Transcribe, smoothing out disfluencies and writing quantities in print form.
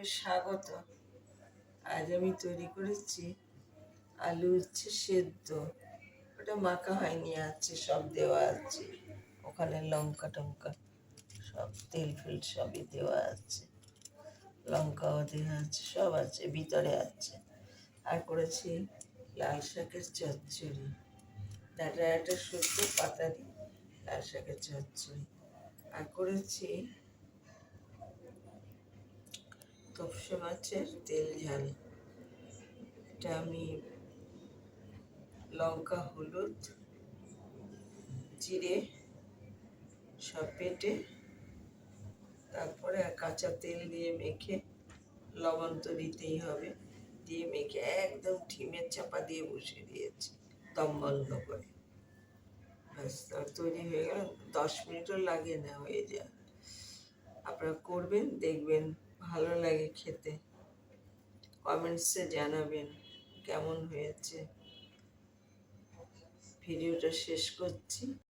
আপনাকে স্বাগত। আজ আমি তৈরি করেছি আলু উচ্ছে সেদ্ধ। ওটা মাখা হয়নি, আছে সব দেওয়া আছে ওখানে, লঙ্কা টঙ্কা সব, তেল ফেল সবই দেওয়া আছে, লঙ্কাও দেওয়া আছে, সব আছে ভিতরে আছে। আর করেছি লাল শাকের চচ্চড়ি, ডাটা একটা শুদ্ধ পাতা দিয়ে লাল শাকের চচ্চড়ি। আর করেছি তপসে মাছের তেল ঝাল। এটা আমি লঙ্কা হলুদ জিরে সব বেটে, তারপরে কাঁচা তেল দিয়ে মেখে, লবণ তো দিতেই হবে, দিয়ে মেখে একদম ডিমের চাপা দিয়ে বসিয়ে দিয়েছি দম বন্ধ করে। ব্যাস, তার তৈরি হয়ে গেল। 10 মিনিটও লাগে না, হয়ে যায়। আপনারা করবেন, দেখবেন ভালো লাগে খেতে। কমেন্টসে জানাবেন কেমন হয়েছে। ভিডিওটা শেষ করছি।